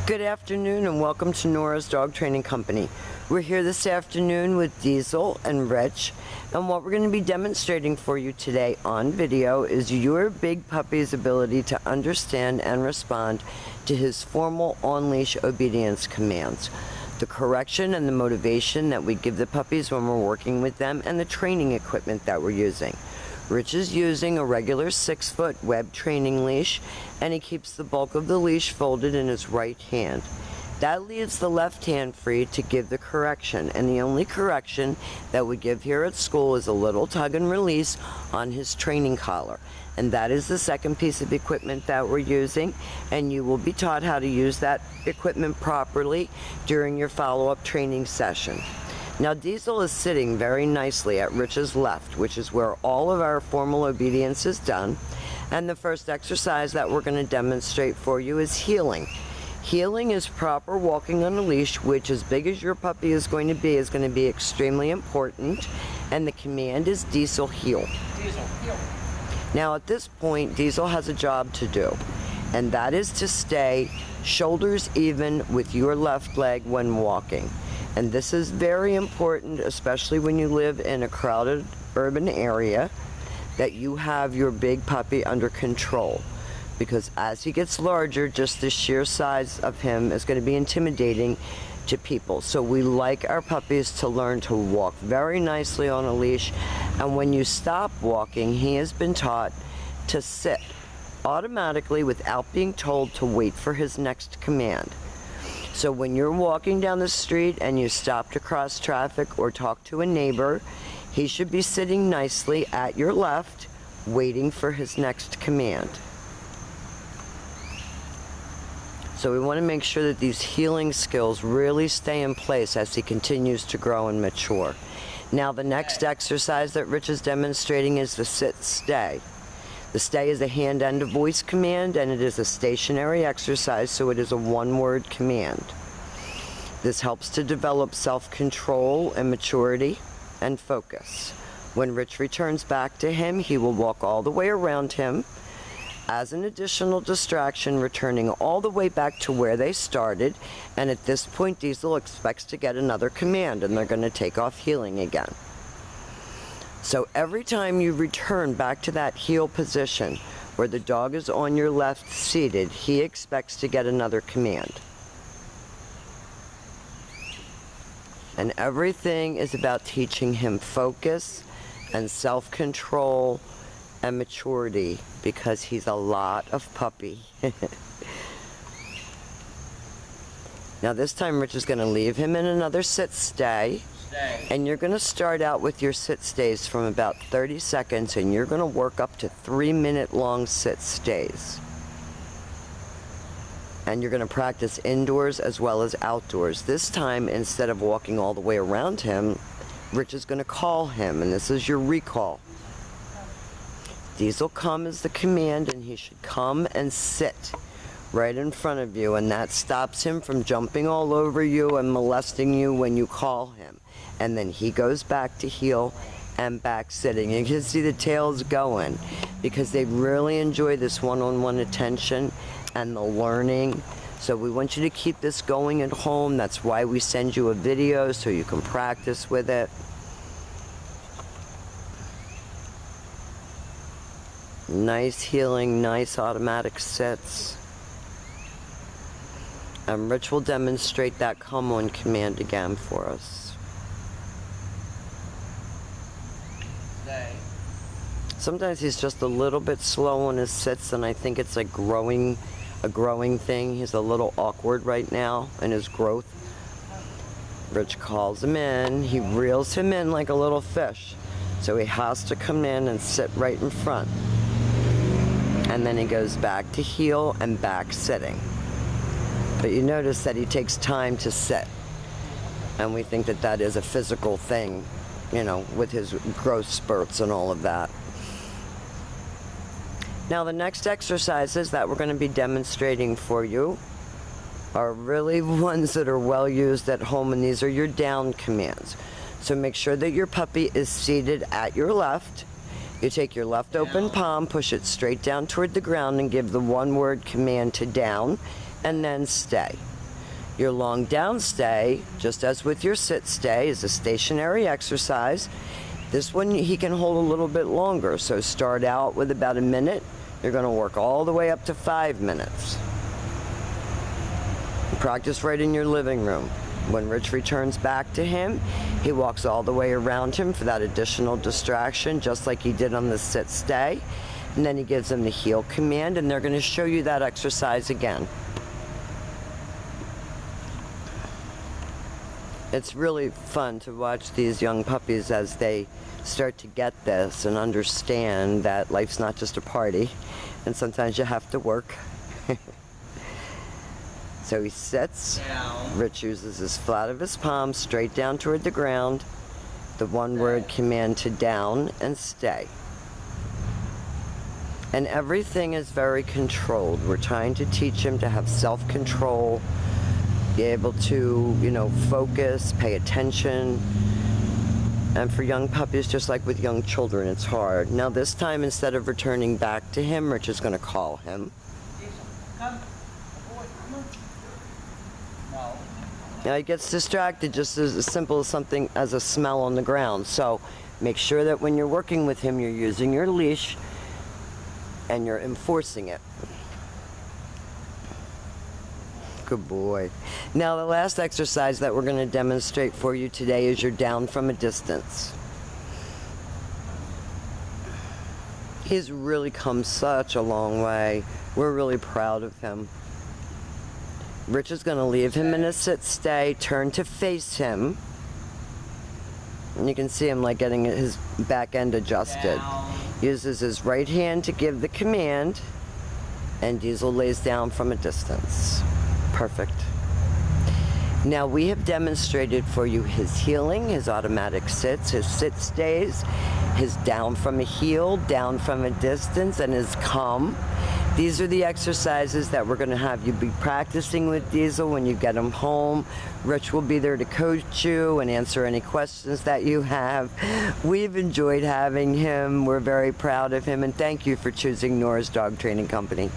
Good afternoon and welcome to Nora's Dog Training Company. We're here this afternoon with Diesel and Rich, and what we're going to be demonstrating for you today on video is your big puppy's ability to understand and respond to his formal on-leash obedience commands, the correction and the motivation that we give the puppies when we're working with them, and the training equipment that we're using. Rich is using a regular 6-foot web training leash, and he keeps the bulk of the leash folded in his right hand. That leaves the left hand free to give the correction, and the only correction that we give here at school is a little tug and release on his training collar. And that is the second piece of equipment that we're using, and you will be taught how to use that equipment properly during your follow-up training session. Now Diesel is sitting very nicely at Rich's left, which is where all of our formal obedience is done. And the first exercise that we're going to demonstrate for you is heeling. Heeling is proper walking on a leash, which, as big as your puppy is going to be extremely important. And the command is Diesel heel. Diesel heel. Now at this point, Diesel has a job to do, and that is to stay shoulders even with your left leg when walking. And this is very important, especially when you live in a crowded urban area, that you have your big puppy under control. Because as he gets larger, just the sheer size of him is going to be intimidating to people. So we like our puppies to learn to walk very nicely on a leash. And when you stop walking, he has been taught to sit automatically without being told to wait for his next command. So when you're walking down the street and you stop to cross traffic or talk to a neighbor, he should be sitting nicely at your left, waiting for his next command. So we want to make sure that these heeling skills really stay in place as he continues to grow and mature. Now the next exercise that Rich is demonstrating is the sit-stay. The stay is a hand and a voice command, and it is a stationary exercise, so it is a one-word command. This helps to develop self-control and maturity and focus. When Rich returns back to him, he will walk all the way around him as an additional distraction, returning all the way back to where they started. And at this point, Diesel expects to get another command, and they're going to take off heeling again. So every time you return back to that heel position where the dog is on your left seated, he expects to get another command. And everything is about teaching him focus and self-control and maturity, because he's a lot of puppy. Now this time Rich is going to leave him in another sit-stay. And you're going to start out with your sit-stays from about 30 seconds, and you're going to work up to 3-minute long sit-stays. And you're going to practice indoors as well as outdoors. This time, instead of walking all the way around him, Rich is going to call him, and this is your recall. Diesel come is the command, and he should come and sit right in front of you, and that stops him from jumping all over you and molesting you when you call him. And then he goes back to heel and back sitting. You can see the tails going, because they really enjoy this one-on-one attention and the learning. So we want you to keep this going at home. That's why we send you a video, so you can practice with it. Nice heeling, nice automatic sits. And Rich will demonstrate that come on command again for us. Sometimes he's just a little bit slow on his sits, and I think it's a growing thing. He's a little awkward right now in his growth. Rich calls him in. He reels him in like a little fish. So he has to come in and sit right in front. And then he goes back to heel and back sitting. But you notice that he takes time to sit. And we think that that is a physical thing, you know, with his growth spurts and all of that. Now the next exercises that we're going to be demonstrating for you are really ones that are well used at home, and these are your down commands. So make sure that your puppy is seated at your left. You take your left open palm, push it straight down toward the ground, and give the one-word command to down, and then stay. Your long down stay, just as with your sit stay, is a stationary exercise. This one he can hold a little bit longer, so start out with about a minute. You're going to work all the way up to 5 minutes. Practice right in your living room. When Rich returns back to him, he walks all the way around him for that additional distraction, just like he did on the sit stay. And then he gives them the heel command, and they're going to show you that exercise again. It's really fun to watch these young puppies as they start to get this and understand that life's not just a party, and sometimes you have to work. So he sits. Down. Rich uses his flat of his palm straight down toward the ground. The one-word command to down and stay. And everything is very controlled. We're trying to teach him to have self-control, be able to, focus, pay attention. And for young puppies, just like with young children, it's hard. Now this time, instead of returning back to him, Rich is going to call him. Now he gets distracted just as simple as something as a smell on the ground. So make sure that when you're working with him, you're using your leash and you're enforcing it. Good boy. Now the last exercise that we're going to demonstrate for you today is your down from a distance. He's really come such a long way. We're really proud of him. Rich is going to leave him in a sit stay, turn to face him. And you can see him like getting his back end adjusted. Down. Uses his right hand to give the command, and Diesel lays down from a distance. Perfect. Now we have demonstrated for you his heeling, his automatic sits, his sit stays, his down from a heel, down from a distance, and his come. These are the exercises that we're going to have you be practicing with Diesel when you get him home. Rich will be there to coach you and answer any questions that you have. We've enjoyed having him. We're very proud of him, and thank you for choosing Nora's Dog Training Company.